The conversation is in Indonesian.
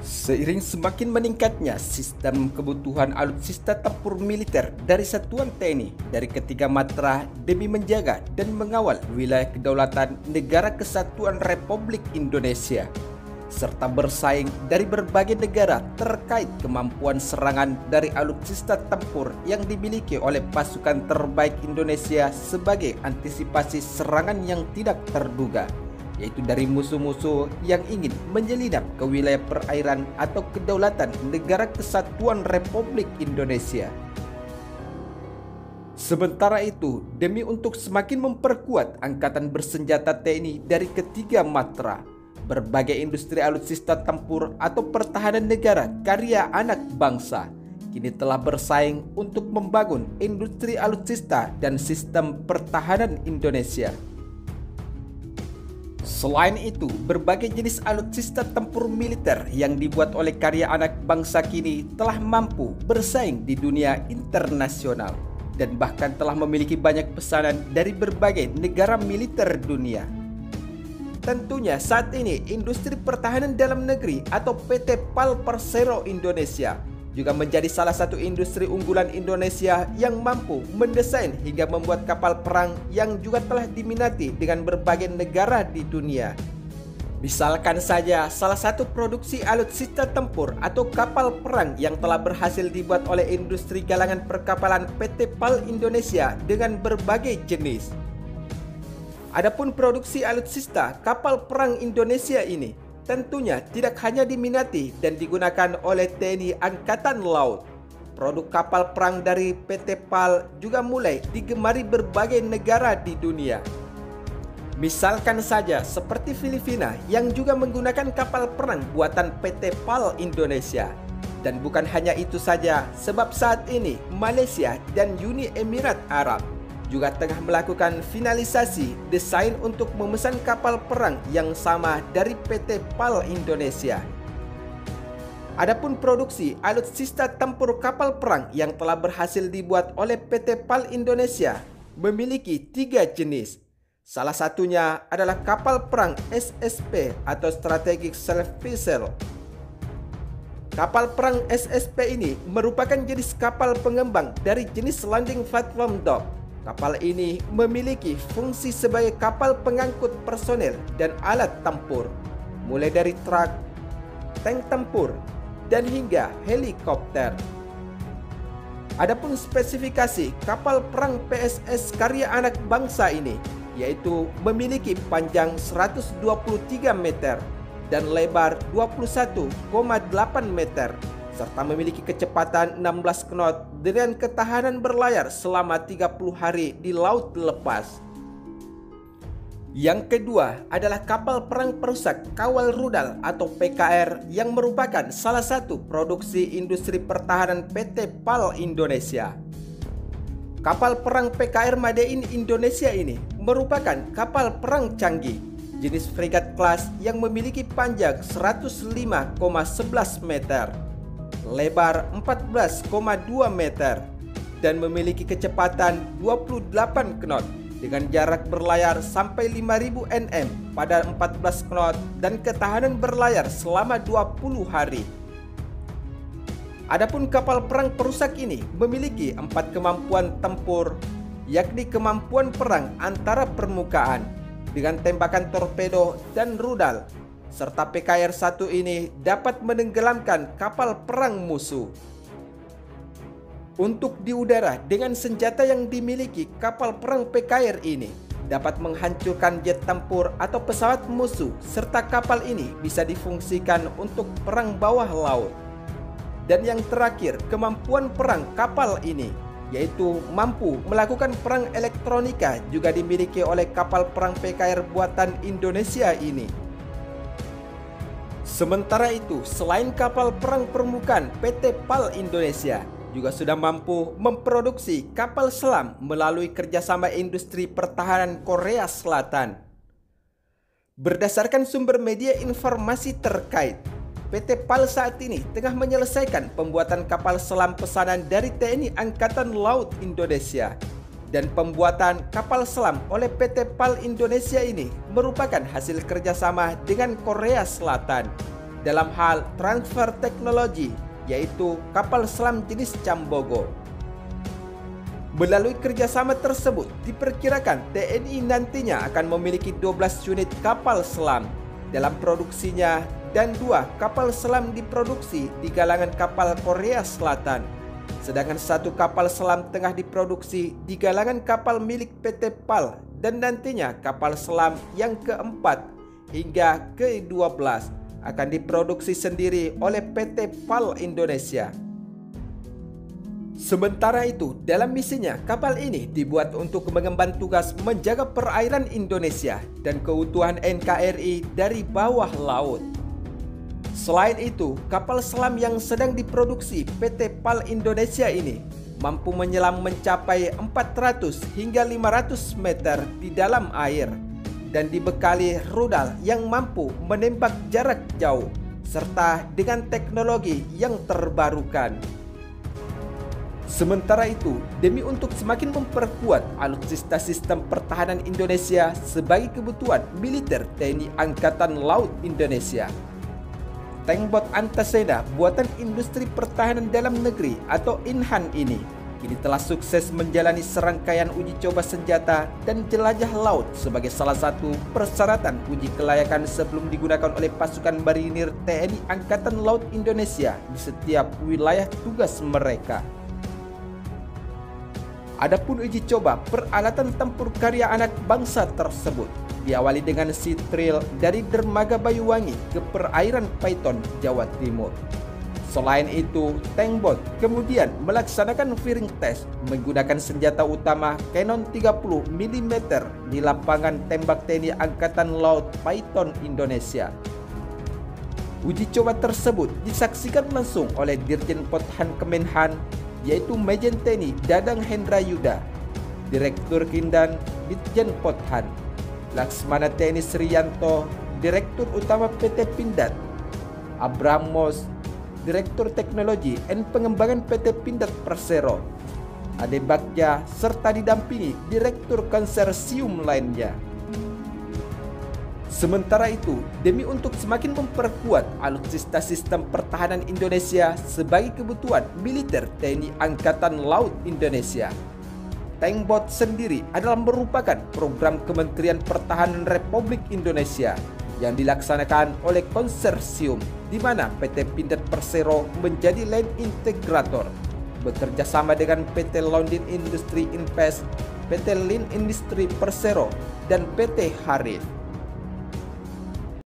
Seiring semakin meningkatnya sistem kebutuhan alutsista tempur militer dari satuan TNI dari ketiga matra demi menjaga dan mengawal wilayah kedaulatan Negara Kesatuan Republik Indonesia, serta bersaing dari berbagai negara terkait kemampuan serangan dari alutsista tempur yang dimiliki oleh pasukan terbaik Indonesia sebagai antisipasi serangan yang tidak terduga, yaitu dari musuh-musuh yang ingin menyelinap ke wilayah perairan atau kedaulatan Negara Kesatuan Republik Indonesia. Sementara itu, demi untuk semakin memperkuat Angkatan Bersenjata TNI dari ketiga matra, berbagai industri alutsista tempur atau pertahanan negara karya anak bangsa kini telah bersaing untuk membangun industri alutsista dan sistem pertahanan Indonesia. Selain itu, berbagai jenis alutsista tempur militer yang dibuat oleh karya anak bangsa kini telah mampu bersaing di dunia internasional dan bahkan telah memiliki banyak pesanan dari berbagai negara militer dunia. Tentunya saat ini industri pertahanan dalam negeri atau PT PAL Persero Indonesia juga menjadi salah satu industri unggulan Indonesia yang mampu mendesain hingga membuat kapal perang yang juga telah diminati dengan berbagai negara di dunia. Misalkan saja salah satu produksi alutsista tempur atau kapal perang yang telah berhasil dibuat oleh industri galangan perkapalan PT PAL Indonesia dengan berbagai jenis. Adapun produksi alutsista kapal perang Indonesia ini tentunya tidak hanya diminati dan digunakan oleh TNI Angkatan Laut. Produk kapal perang dari PT PAL juga mulai digemari berbagai negara di dunia. Misalkan saja seperti Filipina yang juga menggunakan kapal perang buatan PT PAL Indonesia. Dan bukan hanya itu saja, sebab saat ini Malaysia dan Uni Emirat Arab juga tengah melakukan finalisasi desain untuk memesan kapal perang yang sama dari PT PAL Indonesia. Adapun produksi alutsista tempur kapal perang yang telah berhasil dibuat oleh PT PAL Indonesia memiliki 3 jenis. Salah satunya adalah kapal perang SSP atau Strategic Self Vessel. Kapal perang SSP ini merupakan jenis kapal pengembang dari jenis Landing Platform Dock. Kapal ini memiliki fungsi sebagai kapal pengangkut personel dan alat tempur, mulai dari truk, tank tempur, dan hingga helikopter. Adapun spesifikasi kapal perang PSS karya anak bangsa ini, yaitu memiliki panjang 123 meter dan lebar 21,8 meter, serta memiliki kecepatan 16 knot dengan ketahanan berlayar selama 30 hari di laut lepas. Yang kedua adalah kapal perang perusak kawal rudal atau PKR yang merupakan salah satu produksi industri pertahanan PT PAL Indonesia. Kapal perang PKR Made in Indonesia ini merupakan kapal perang canggih jenis frigat kelas yang memiliki panjang 105,11 meter, lebar 14,2 meter, dan memiliki kecepatan 28 knot dengan jarak berlayar sampai 5000 nm pada 14 knot dan ketahanan berlayar selama 20 hari. Adapun kapal perang perusak ini memiliki 4 kemampuan tempur, yakni kemampuan perang antara permukaan dengan tembakan torpedo dan rudal, serta PKR-1 ini dapat menenggelamkan kapal perang musuh. Untuk di udara, dengan senjata yang dimiliki kapal perang PKR ini dapat menghancurkan jet tempur atau pesawat musuh, serta kapal ini bisa difungsikan untuk perang bawah laut. Dan yang terakhir, kemampuan perang kapal ini yaitu mampu melakukan perang elektronika juga dimiliki oleh kapal perang PKR buatan Indonesia ini. Sementara itu, selain kapal perang permukaan, PT PAL Indonesia juga sudah mampu memproduksi kapal selam melalui kerjasama industri pertahanan Korea Selatan. Berdasarkan sumber media informasi terkait, PT PAL saat ini tengah menyelesaikan pembuatan kapal selam pesanan dari TNI Angkatan Laut Indonesia. Dan pembuatan kapal selam oleh PT PAL Indonesia ini merupakan hasil kerjasama dengan Korea Selatan. dalam hal transfer teknologi, yaitu kapal selam jenis Cambogo. Melalui kerjasama tersebut, diperkirakan TNI nantinya akan memiliki 12 unit kapal selam dalam produksinya dan 2 kapal selam diproduksi di galangan kapal Korea Selatan. Sedangkan 1 kapal selam tengah diproduksi di galangan kapal milik PT PAL dan nantinya kapal selam yang keempat hingga ke-12 akan diproduksi sendiri oleh PT PAL Indonesia. Sementara itu, dalam misinya, kapal ini dibuat untuk mengemban tugas menjaga perairan Indonesia dan keutuhan NKRI dari bawah laut. Selain itu, kapal selam yang sedang diproduksi PT PAL Indonesia ini mampu menyelam mencapai 400 hingga 500 meter di dalam air dan dibekali rudal yang mampu menembak jarak jauh serta dengan teknologi yang terbarukan. Sementara itu, demi untuk semakin memperkuat alutsista sistem pertahanan Indonesia sebagai kebutuhan militer TNI Angkatan Laut Indonesia, tankbot Antasena buatan Industri Pertahanan Dalam Negeri atau INHAN ini kini telah sukses menjalani serangkaian uji coba senjata dan jelajah laut sebagai salah satu persyaratan uji kelayakan sebelum digunakan oleh pasukan marinir TNI Angkatan Laut Indonesia di setiap wilayah tugas mereka. Adapun uji coba peralatan tempur karya anak bangsa tersebut diawali dengan sea trial dari dermaga Bayuwangi ke perairan Paiton, Jawa Timur. Selain itu, tankbot kemudian melaksanakan firing test menggunakan senjata utama Cannon 30 mm di lapangan tembak TNI Angkatan Laut Paiton, Indonesia. Uji coba tersebut disaksikan langsung oleh Dirjen Pothan Kemenhan, yaitu Majen TNI Dadang Hendra Yuda, Direktur Kindan Ditjen Pothan, Laksmana TNI Sriyanto, Direktur Utama PT Pindad, Abraham Mos, Direktur Teknologi dan Pengembangan PT Pindad Persero, Ade Bagja, serta didampingi Direktur Konsorsium lainnya. Sementara itu, demi untuk semakin memperkuat alutsista sistem pertahanan Indonesia sebagai kebutuhan militer TNI Angkatan Laut Indonesia, tankbot sendiri adalah merupakan program Kementerian Pertahanan Republik Indonesia yang dilaksanakan oleh konsorsium di mana PT Pindad Persero menjadi land integrator bekerja sama dengan PT London Industry Invest, PT Lin Industry Persero, dan PT Harif.